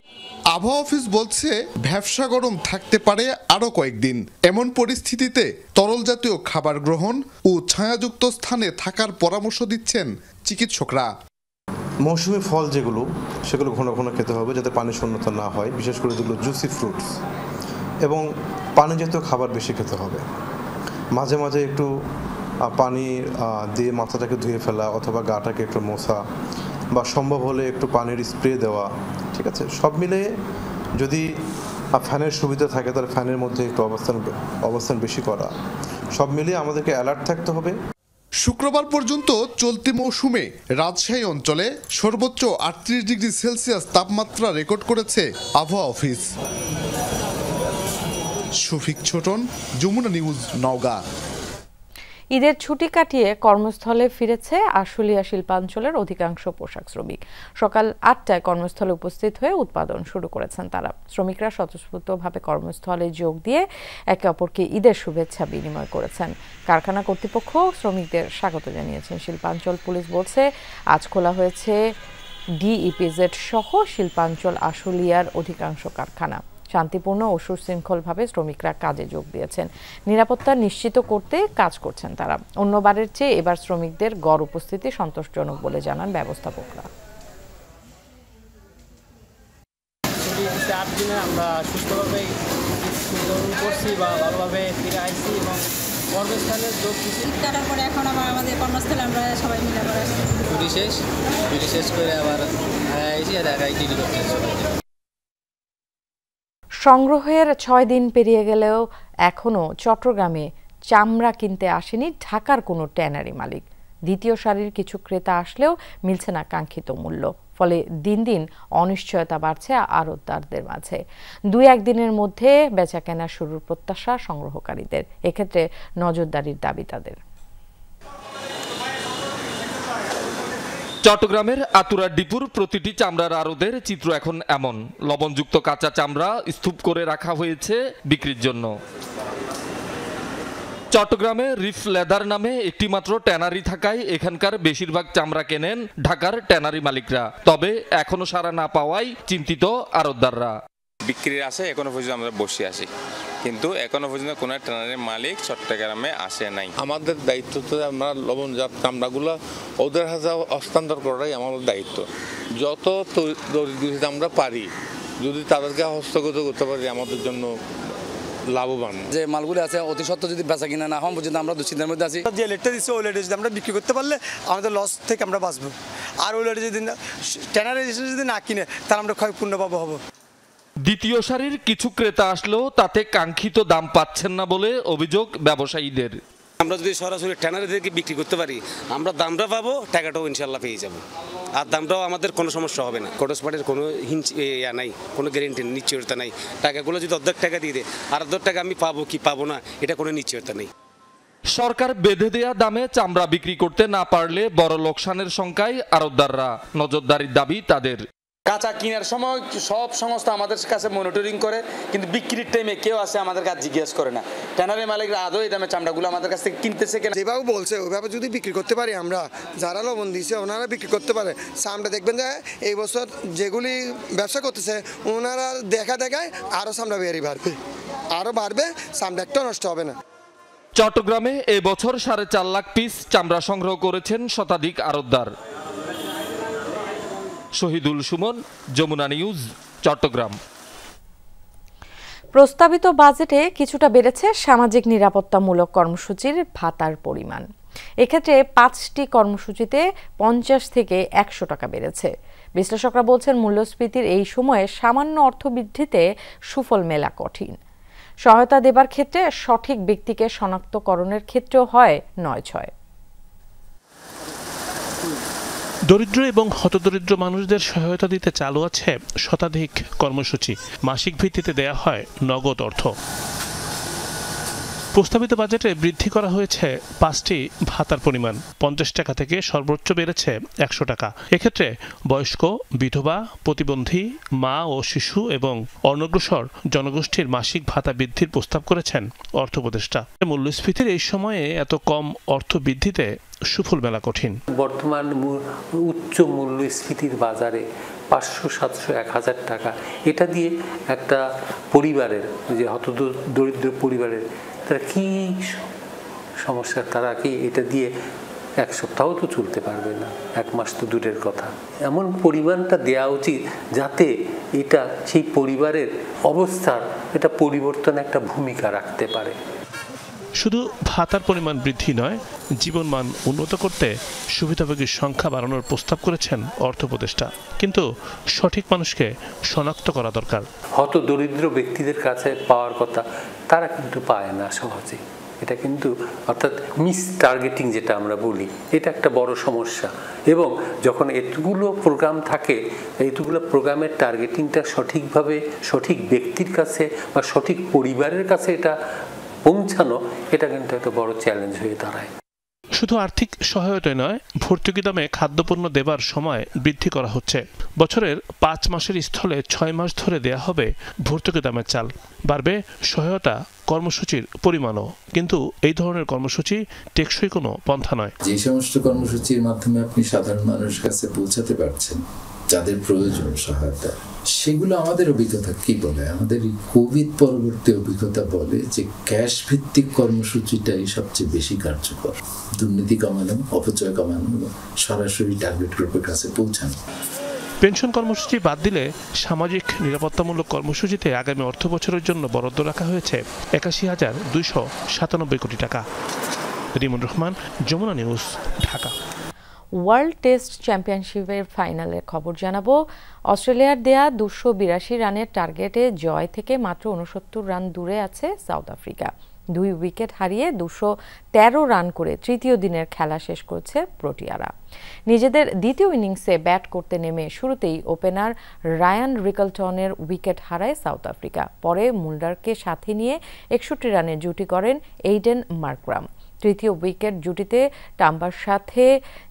আবহাওয়া অফিস বলছে ভ্যাপসা গরম থাকতে পারে আরো কয়েকদিন। এমন পরিস্থিতিতে তরল জাতীয় খাবার গ্রহণ ও ছায়াযুক্ত স্থানে থাকার পরামর্শ দিচ্ছেন চিকিৎসকরা। মৌসুমি ফল যেগুলো, সেগুলো ঘন ঘন খেতে হবে যাতে পানি শূন্যতা না হয়, বিশেষ করে যেগুলো জুসি ফ্রুটস, এবং পানি জাতীয় খাবার বেশি খেতে হবে। মাঝে মাঝে একটু পানি দিয়ে মাথাটাকে ধুয়ে ফেলা অথবা গাটাকে একটু মোছা, বা সম্ভব হলে একটু পানির স্প্রে দেওয়া। ঠিক আছে, সব মিলে যদি ফ্যানের সুবিধা থাকে তাহলে ফ্যানের মধ্যে একটু অবস্থান বেশি করা। সব মিলিয়ে আমাদেরকে অ্যালার্ট থাকতে হবে। শুক্রবার পর্যন্ত চলতি মৌসুমে রাজশাহী অঞ্চলে সর্বোচ্চ 38 ডিগ্রি সেলসিয়াস তাপমাত্রা রেকর্ড করেছে আবহাওয়া অফিস। শফিক ছোটন, যমুনা নিউজ, নওগাঁ। ঈদের ছুটি কাটিয়ে কর্মস্থলে ফিরেছে আশুলিয়া শিল্পাঞ্চলের অধিকাংশ পোশাক শ্রমিক। সকাল 8টায় কর্মস্থলে উপস্থিত হয়ে উৎপাদন শুরু করেছেন তারা। শ্রমিকরা স্বতঃস্ফূর্তভাবে কর্মস্থলে যোগ দিয়ে একে অপরকে ঈদের শুভেচ্ছা বিনিময় করেছেন। কারখানা কর্তৃপক্ষ শ্রমিকদের স্বাগত জানিয়েছেন। শিল্পাঞ্চল পুলিশ বলছে, আজ খোলা হয়েছে ডিইপিজেড সহ শিল্পাঞ্চল আশুলিয়ার অধিকাংশ কারখানা। শান্তিপূর্ণ ও সুশৃঙ্খলভাবে শ্রমিকরা কাজে যোগ দিয়েছেন। নিরাপত্তা নিশ্চিত করতে কাজ করছেন তারা। অন্যবারের চেয়ে এবার শ্রমিকদের গড় উপস্থিতি সন্তোষজনক বলে জানান ব্যবস্থাপকরা। 8 দিনে আমরা সুস্থভাবে উদযাপন করছি বা ভালোভাবে ফিরে আসছি এবং কর্মস্থলে যোগ দিচ্ছি। কাটার পরে এখন আমাদের কর্মস্থলে আমরা সবাই মিলে আবার আসছি। ছুটি শেষ করে আবার এসে ঢাকায় ডিউটি করতে সবাই। সংগ্রহের 6 দিন পেরিয়ে গেলেও এখনও চট্টগ্রামে চামড়া কিনতে আসেনি ঢাকার কোনো ট্যানারি মালিক। দ্বিতীয় সারির কিছু ক্রেতা আসলেও মিলছে না কাঙ্ক্ষিত মূল্য। ফলে দিন দিন অনিশ্চয়তা বাড়ছে আড়তদারদের মাঝে। 2-1 দিনের মধ্যে বেচাকেনা শুরুর প্রত্যাশা সংগ্রহকারীদের। এক্ষেত্রে নজরদারির দাবি তাদের। চট্টগ্রামের আতুরা ডিপুর প্রতিটি চামড়ার আড়তের চিত্র এখন এমন। লবণযুক্ত কাঁচা চামড়া স্তূপ করে রাখা হয়েছে বিক্রির জন্য। চট্টগ্রামে রিফ লেদার নামে একটি মাত্র ট্যানারি থাকায় এখানকার বেশিরভাগ চামড়া কেনেন ঢাকার ট্যানারি মালিকরা। তবে এখনো সাড়া না পাওয়ায় চিন্তিত আড়তদাররা। বিক্রির আসে এখনো পর্যন্ত আমরা বসে আছি, কিন্তু এখনো পর্যন্ত কোনো ট্যানারির মালিক চট্টগ্রামে আসে নাই। আমাদের দায়িত্ব তো আমরা লবণজাত চামড়াগুলো ওদের হাতে হস্তান্তর করাটাই আমাদের দায়িত্ব। যত দরিদ্র আমরা পারি যদি তাদেরকে হস্তগত করতে পারি আমাদের জন্য লাভবান। যে মালগুলো আছে অতি সত্ত্বর যদি বেচা কিনা না হওয়া পর্যন্ত আমরা দুশ্চিন্তার মধ্যে আছি। যে লেটটা দিচ্ছে ওই লেটে যদি আমরা বিক্রি করতে পারলে আমাদের লস থেকে আমরা বাঁচবো। আর ওই লেটে যদি ট্যানারি যদি না কিনে তাহলে আমরা ক্ষয়পূর্ণ পাবো হবো। দ্বিতীয় সারির কিছু ক্রেতা আসলেও তাতে কাঙ্ক্ষিত দাম পাচ্ছেন না বলে অভিযোগ ব্যবসায়ীদের। আমরা যদি সরাসরি ট্যানারিদেরকে বিক্রি করতে পারি আমরা দামটা পাবো, টাকাটাও ইনশাল্লাহ পেয়ে যাবো। আর দামটাও আমাদের কোনো সমস্যা হবে না। কটসপাটের কোনো নাই, কোনো গ্যারেন্টি নিশ্চয়তা নাই। টাকাগুলো যদি অর্ধেক টাকা দিয়ে দেয় আর অর্ধেক টাকা আমি পাবো কি পাবো না এটা কোনো নিশ্চয়তা নেই। সরকার বেঁধে দেয়া দামে চামড়া বিক্রি করতে না পারলে বড় লোকসানের শঙ্কায় আড়তদাররা। নজরদারির দাবি তাদের। কাঁচা কেনার সময় সব সংস্থা আমাদের কাছে মনিটরিং করে, কিন্তু বিক্রির টাইমে কেউ আসে আমাদের কাছে জিজ্ঞেস করে না ট্যানারি মালিকরা আদৌ এই দামে চামড়াগুলো আমাদের কাছ থেকে কিনতেছে কিনা। যেভাবে বলছে ওইভাবে যদি বিক্রি করতে পারি আমরা, যারা লবণ দিয়েছে ওনারা বিক্রি করতে পারে। চামড়া দেখবেন যে এই বছর যেগুলি ব্যবসা করতেছে ওনারা দেখায় আরও চামড়া বাড়বে, আরও বাড়বে, চামড়া একটা নষ্ট হবে না। চট্টগ্রামে এবছর 4.5 লাখ পিস চামড়া সংগ্রহ করেছেন শতাধিক আড়তদার। শহীদুল সুমন, যমুনা নিউজ, চট্টগ্রাম। প্রস্তাবিত বাজেটে কিছুটা বেড়েছে সামাজিক নিরাপত্তামূলক কর্মসূচির ভাতার পরিমাণ। এক্ষেত্রে 5টি কর্মসূচিতে 50 থেকে 100 টাকা বেড়েছে। বিশ্লেষকরা বলছেন মূল্যস্ফীতির এই সময়ে সামান্য অর্থ বৃদ্ধিতে সুফল মেলা কঠিন। সহায়তা দেবার ক্ষেত্রে সঠিক ব্যক্তিকে শনাক্তকরণের ক্ষেত্রেও হয় 9-6। দরিদ্র এবং হতদরিদ্র মানুষদের সহায়তা দিতে চালু আছে শতাধিক কর্মসূচি। মাসিক ভিত্তিতে দেয়া হয় নগদ অর্থ। প্রস্তাবিত বাজেটে বৃদ্ধি করা হয়েছে 5টি ভাতার পরিমাণ। 50 টাকা থেকে সর্বোচ্চ বেড়েছে 100 টাকা। এক্ষেত্রে বয়স্ক, বিধবা, প্রতিবন্ধী, মা ও শিশু এবং অনগ্রসর জনগোষ্ঠীর মাসিক ভাতা বৃদ্ধির প্রস্তাব করেছেন অর্থ উপদেষ্টা। মূল্যস্ফীতির এই সময়ে এত কম অর্থ বৃদ্ধিতে সুফল মেলা কঠিন। বর্তমান উচ্চ মূল্যস্ফীতির বাজারে 500, 700, 1000 টাকা এটা দিয়ে একটা পরিবারের, যে হতদরিদ্র পরিবারের, তারা কি সমস্যা, তারা কি এটা দিয়ে 1 সপ্তাহ তো চলতে পারবে না, 1 মাস তো দূরের কথা। এমন পরিমাণটা দেওয়া উচিত যাতে এটা সেই পরিবারের অবস্থার এটা পরিবর্তনে একটা ভূমিকা রাখতে পারে। শুধু ভাতার পরিমাণ বৃদ্ধি নয়, জীবনমান উন্নত করতে সুবিধাভোগীর সংখ্যা বাড়ানোর প্রস্তাব করেছেন অর্থ উপদেষ্টা। কিন্তু সঠিক মানুষকে শনাক্ত করা দরকার। হতদরিদ্র ব্যক্তিদের কাছে পাওয়ার কথা তারা কিন্তু পায় না সহজে। এটা কিন্তু অর্থাৎ মিস টার্গেটিং যেটা আমরা বলি, এটা একটা বড় সমস্যা। এবং যখন এতগুলো প্রোগ্রাম থাকে, এতগুলো প্রোগ্রামের টার্গেটিংটা সঠিকভাবে সঠিক ব্যক্তির কাছে বা সঠিক পরিবারের কাছে এটা পৌঁছানো, এটা কিন্তু একটা বড় চ্যালেঞ্জ হয়ে দাঁড়ায়। শুধু আর্থিক সহায়তায় নয়, ভর্তুকি দামে খাদ্যপণ্য দেবার সময় বৃদ্ধি করা হচ্ছে। বছরের 5 মাসের স্থলে 6 মাস ধরে দেয়া হবে ভর্তুকি দামের চাল। বাড়বে সহায়তা কর্মসূচির পরিমাণও। কিন্তু এই ধরনের কর্মসূচি টেকসই কোনো পন্থা নয়। যে সমস্ত কর্মসূচির মাধ্যমে আপনি সাধারণ মানুষের কাছে পৌঁছাতে পারছেন, যাদের প্রয়োজন সহায়তা, সেগুলো আমাদের অভিজ্ঞতা কি বলে, আমাদের কোভিড পরবর্তী অভিজ্ঞতা বলে যে ক্যাশ ভিত্তিক কর্মসূচিটাই সবচেয়ে বেশি কার্যকর। দুর্নীতি কমানো, অপচয় কমানো, সরাসরি টার্গেট গ্রুপের কাছে পৌঁছানো। পেনশন কর্মসূচি বাদ দিলে সামাজিক নিরাপত্তামূলক কর্মসূচিতে আগামী অর্থ বছরের জন্য বরাদ্দ রাখা হয়েছে 81,297 কোটি টাকা। Rimon Rahman, Jamuna news, Dhaka. World test চ্যাম্পিয়নশিপের ফাইনালের খবর জানাবো। অস্ট্রেলিয়ার দেয়া 282 রানের টার্গেটে জয় থেকে মাত্র 69 রান দূরে আছে সাউথ আফ্রিকা। 2 উইকেট হারিয়ে 213 রান করে তৃতীয় দিনের খেলা শেষ করেছে প্রোটিয়ারা। নিজেদের দ্বিতীয় ইনিংসে ব্যাট করতে নেমে শুরুতেই ওপেনার রায়ান রিকলটনের উইকেট হারায় সাউথ আফ্রিকা। পরে মুল্ডারকে সাথে নিয়ে 61 রানে জুটি করেন এইডেন মার্করাম। তৃতীয় উইকেট জুটিতে টাম্বার সাথে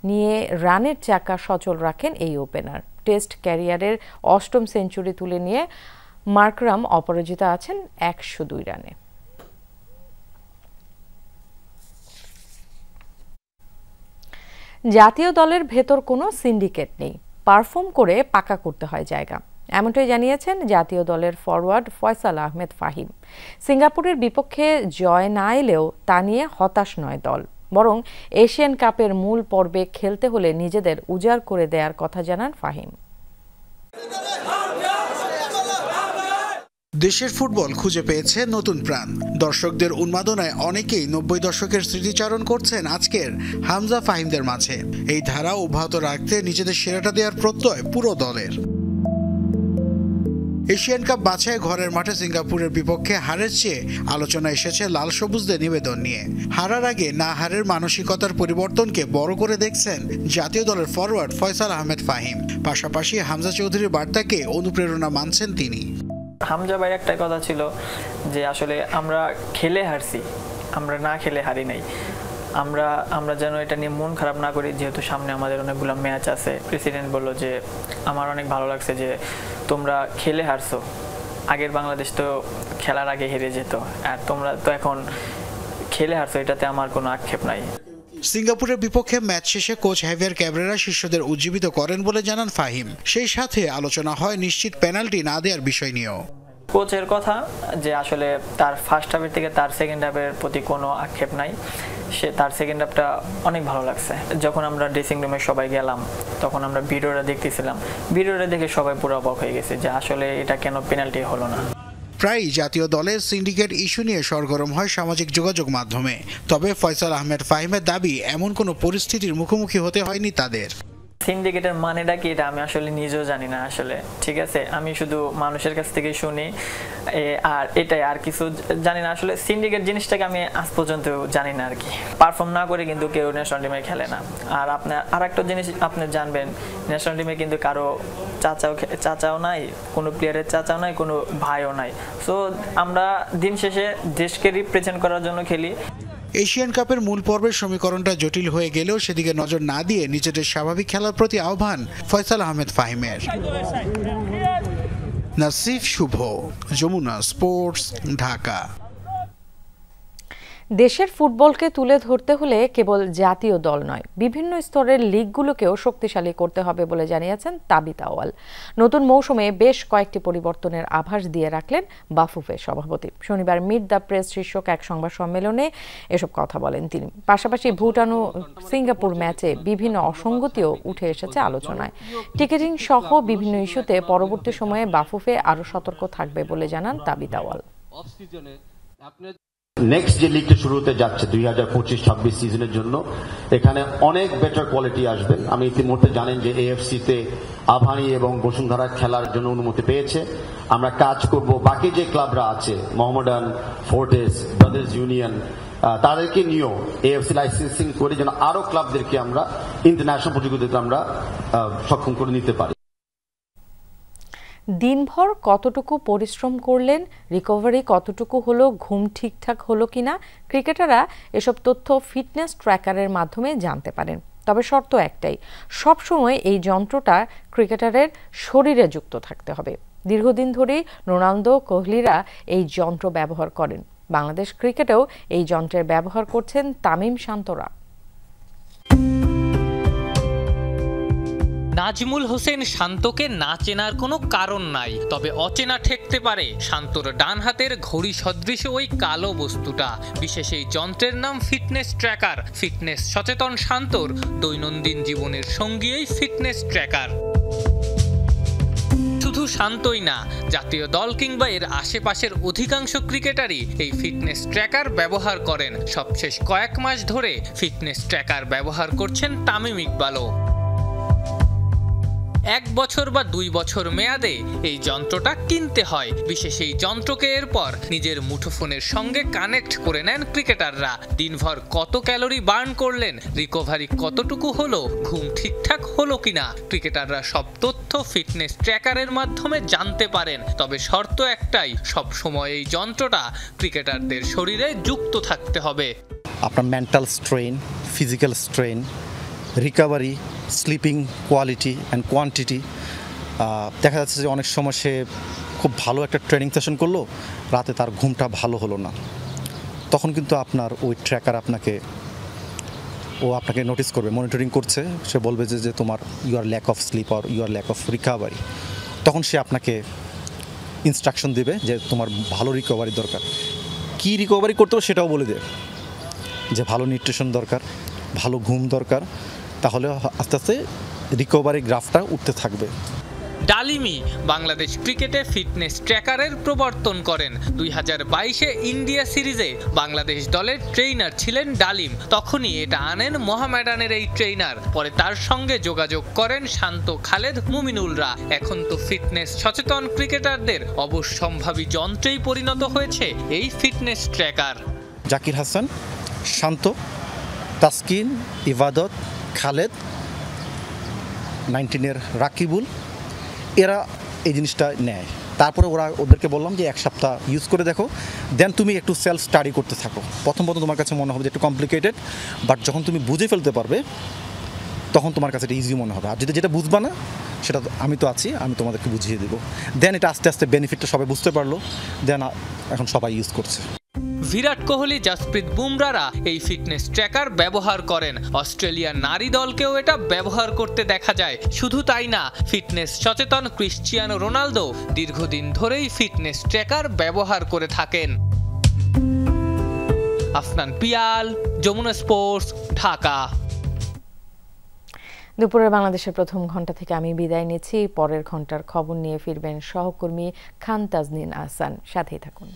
নিয়ে রানের চাকা সচল রাখেন এই ওপেনার। টেস্ট ক্যারিয়ারের 8ম সেঞ্চুরি তুলে নিয়ে মার্করাম অপরাজিত আছেন 102 রানে। জাতীয় দলের ভেতর কোনো সিন্ডিকেট নেই, পারফর্ম করে পাকা করতে হয় জায়গা, এমনটাই জানিয়েছেন জাতীয় দলের ফরওয়ার্ড ফয়সাল আহমেদ ফাহিম। সিঙ্গাপুরের বিপক্ষে জয় না এলেও তা নিয়ে হতাশ নয় দল, বরং এশিয়ান কাপের মূল পর্বে খেলতে হলে নিজেদের উজাড় করে দেওয়ার কথা জানান ফাহিম। দেশের ফুটবল খুঁজে পেয়েছে নতুন প্রাণ। দর্শকদের উন্মাদনায় অনেকেই 90 দশকের স্মৃতিচারণ করছেন আজকের হামজা ফাহিমদের মাঝে। এই ধারা অব্যাহত রাখতে নিজেদের সেরাটা দেওয়ার প্রত্যয় পুরো দলের। এশিয়ান কাপ বাছাই ঘরের মাঠে সিঙ্গাপুরের বিপক্ষে হারের চেয়ে আলোচনা এসেছে লাল সবুজদের নিবেদন নিয়ে। হারার আগে না হারের মানসিকতার পরিবর্তনকে বড় করে দেখছেন জাতীয় দলের ফরওয়ার্ড ফয়সাল আহমেদ ফাহিম। পাশাপাশি হামজা চৌধুরীর বার্তাকে অনুপ্রেরণা মানছেন তিনি। হামজা ভাই একটা কথা ছিল যে আসলে আমরা খেলে হারছি, আমরা না খেলে হারি নাই। আমরা যেন এটা নিয়ে মন খারাপ না করি, যেহেতু সামনে আমাদের অনেকগুলো ম্যাচ আছে। প্রেসিডেন্ট বলল যে আমার অনেক ভালো লাগছে যে তোমরা খেলে হারছো, আগের বাংলাদেশ তো খেলার আগে হেরে যেত, আর তোমরা তো এখন খেলে হারছো, এটাতে আমার কোনো আক্ষেপ নাই। সিঙ্গাপুরের বিপক্ষে ম্যাচ শেষে কোচ হেভিয়ার ক্যাব্রেরা শিষ্যদের উজ্জীবিত করেন বলে জানান ফাহিম। সেই সাথে আলোচনা হয় নিশ্চিত পেনাল্টি না দেওয়ার বিষয় নিয়েও। কোচের কথা যে আসলে তার ফার্স্ট হাফের থেকে তার সেকেন্ড হাফের প্রতি কোনো আক্ষেপ নাই, সে তার সেকেন্ড হাফটা অনেক ভালো লাগছে। যখন আমরা ড্রেসিং রুমে সবাই গেলাম তখন আমরা ভিডিওটা দেখতেছিলাম, ভিডিওটা দেখে সবাই পুরো অবাক হয়ে গেছে যে আসলে এটা কেন পেনাল্টি হলো না। প্রায়ই জাতীয় দলের সিন্ডিকেট ইস্যু নিয়ে সরগরম হয় সামাজিক যোগাযোগ মাধ্যমে। তবে ফয়সাল আহমেদ ফাহিমের দাবি এমন কোনো পরিস্থিতির মুখোমুখি হতে হয়নি তাদের। সিন্ডিকেটের মানেটা কি এটা আমি আসলে নিজেও জানি না আসলে, ঠিক আছে, আমি শুধু মানুষের কাছ থেকে শুনি আর এটাই, আর কিছু জানি না আসলে। সিন্ডিকেট জিনিসটাকে আমি আজ পর্যন্ত জানি না আর কি। পারফর্ম না করে কিন্তু কেউ ন্যাশনাল টিমে খেলে না। আর আপনার আর একটা জিনিস আপনি জানবেন, ন্যাশনাল টিমে কিন্তু কারো চাচাও নাই, কোনো প্লেয়ারের চাচাও নাই, কোনো ভাইও নাই। সো আমরা দিন শেষে দেশকে রিপ্রেজেন্ট করার জন্য খেলি। এশিয়ান কাপের মূল পর্বের সমীকরণটা জটিল হয়ে গেলেও সেদিকে নজর না দিয়ে নিজেদের স্বাভাবিক খেলার প্রতি আহ্বান ফয়সাল আহমেদ ফাহিমের। নাসিফ শুভ, যমুনা স্পোর্টস, ঢাকা। দেশের ফুটবলকে তুলে ধরতে হলে কেবল জাতীয় দল নয়, বিভিন্ন স্তরের লিগগুলোকেও শক্তিশালী করতে হবে বলে জানিয়েছেন তাবিত আউয়াল। নতুন মৌসুমে বেশ কয়েকটি পরিবর্তনের আভাস দিয়ে রাখলেন বাফুফের সভাপতি। শনিবার মিট দ্য প্রেস শীর্ষক এক সংবাদ সম্মেলনে এসব কথা বলেন তিনি। পাশাপাশি ভুটান ও সিঙ্গাপুর ম্যাচে বিভিন্ন অসঙ্গতিও উঠে এসেছে আলোচনায়। টিকেটিং সহ বিভিন্ন ইস্যুতে পরবর্তী সময়ে বাফুফে আরও সতর্ক থাকবে বলে জানান তাবিত আউয়াল। নেক্সট যে লিগটা শুরু হতে যাচ্ছে 2025-26 সিজনের জন্য, এখানে অনেক বেটার কোয়ালিটি আসবে। আমি ইতিমধ্যে জানেন যে AFC-তে আভানি এবং বসুন্ধরা খেলার জন্য অনুমতি পেয়েছে। আমরা কাজ করব বাকি যে ক্লাবরা আছে, মোহামেডান, ফোর্টিস, ব্রাদার্স ইউনিয়ন, তাদেরকে নিয়েও AFC লাইসেন্সিং করে যেন আরো ক্লাবদেরকে আমরা ইন্টারন্যাশনাল প্রতিযোগিতাতে আমরা সক্ষম করে নিতে পারি। দিনভর কতটুকু পরিশ্রম করলেন, রিকভারি কতটুকু হলো, ঘুম ঠিকঠাক হলো কিনা, ক্রিকেটাররা এসব তথ্য ফিটনেস ট্র্যাকারের মাধ্যমে জানতে পারেন। তবে শর্ত একটাই, সবসময় এই যন্ত্রটা ক্রিকেটারের শরীরে যুক্ত থাকতে হবে। দীর্ঘদিন ধরেই রোনালদো, কোহলিরা এই যন্ত্র ব্যবহার করেন। বাংলাদেশ ক্রিকেটেও এই যন্ত্রের ব্যবহার করছেন তামিম শান্তরা। নাজমুল হোসেন শান্তকে না চেনার কোনো কারণ নাই, তবে অচেনা ঠেকতে পারে শান্তর ডান হাতের ঘড়ি সদৃশ ওই কালো বস্তুটা। বিশেষ এই যন্ত্রের নাম ফিটনেস ট্র্যাকার। ফিটনেস সচেতন শান্তর দৈনন্দিন জীবনের সঙ্গী এই ফিটনেস ট্র্যাকার। শুধু শান্তই না, জাতীয় দল কিংবা এর আশেপাশের অধিকাংশ ক্রিকেটারই এই ফিটনেস ট্র্যাকার ব্যবহার করেন। সবশেষ কয়েক মাস ধরে ফিটনেস ট্র্যাকার ব্যবহার করছেন তামিম ইকবালও। 1 বছর বা 2 বছর মেয়াদে এই যন্ত্রটা কিনতে হয়। বিশেষ এই যন্ত্রকে এরপর নিজের মুঠোফোনের সঙ্গে কানেক্ট করে নেন ক্রিকেটাররা। দিনভর কত ক্যালোরি বার্ন করলেন, রিকভারি কতটুকু হলো, ঘুম ঠিকঠাক হলো কিনা, ক্রিকেটাররা সব তথ্য ফিটনেস ট্র্যাকারের মাধ্যমে জানতে পারেন। তবে শর্ত একটাই, সব সময় এই যন্ত্রটা ক্রিকেটারদের শরীরে যুক্ত থাকতে হবে। আপনার mental strain, physical strain, recovery, sleeping quality and quantity. দেখা যাচ্ছে যে অনেক সময় সে খুব ভালো একটা ট্রেনিং সেশন করলো, রাতে তার ঘুমটা ভালো হলো না, তখন কিন্তু আপনার ওই ট্র্যাকার আপনাকে নোটিস করবে, মনিটরিং করছে। সে বলবে যে তোমার your lack of sleep or your lack of recovery. তখন সে আপনাকে ইনস্ট্রাকশন দেবে যে তোমার ভালো রিকভারি দরকার। কী রিকভারি করতে হবে সেটাও বলে দেবে, যে ভালো নিউট্রিশন দরকার, ভালো ঘুম দরকার, তাহলে আস্তে আস্তে রিকভারি গ্রাফটা উঠতে থাকবে। ডালিমই বাংলাদেশ ক্রিকেটে ফিটনেস ট্র্যাকারের প্রবর্তন করেন। 2022-এ ইন্ডিয়া সিরিজে বাংলাদেশ দলের ট্রেইনার ছিলেন ডালিম। তখনই এটা আনেন মোহামেডানের এই ট্রেইনার। পরে তার সঙ্গে যোগাযোগ করেন শান্ত, খালেদ, মুমিনুলরা। এখন তো ফিটনেস সচেতন ক্রিকেটারদের অবশ্যম্ভাবী যন্ত্রেই পরিণত হয়েছে এই ফিটনেস ট্র্যাকার। জাকির হাসান, শান্ত, তাসকিন, ইবাদত, খালেদ, 19-এর রাকিবুল, এরা এই জিনিসটা নেয়। তারপরে ওদেরকে বললাম যে 1 সপ্তাহ ইউজ করে দেখো, দেন তুমি একটু সেলফ স্টাডি করতে থাকো। প্রথম তোমার কাছে মনে হবে যে একটু কমপ্লিকেটেড, বাট যখন তুমি বুঝে ফেলতে পারবে তখন তোমার কাছে এটা ইজি মনে হবে। আর যেটা বুঝবা না সেটা আমি তো আছি, আমি তোমাদেরকে বুঝিয়ে দেবো। দেন এটা আস্তে আস্তে বেনিফিটটা সবাই বুঝতে পারলো, দেন এখন সবাই ইউজ করছে। বিরাট কোহলি, জাসপ্রীত বুমরারা এই ফিটনেস ট্র্যাকার ব্যবহার করেন। অস্ট্রেলিয়ার নারী দলকেও এটা ব্যবহার করতে দেখা যায়। শুধু তাই না, ফিটনেস সচেতন ক্রিশ্চিয়ানো রোনালদো দীর্ঘদিন ধরেই ফিটনেস ট্র্যাকার ব্যবহার করে থাকেন। আফনান পিয়াল, যমুনা স্পোর্টস, ঢাকা। দুপুরের বাংলাদেশের প্রথম ঘন্টা থেকে আমি বিদায় নিচ্ছি। পরের ঘন্টার খবর নিয়ে ফিরবেন সহকর্মী খান তাজনীন আহসান। সাথেই থাকুন।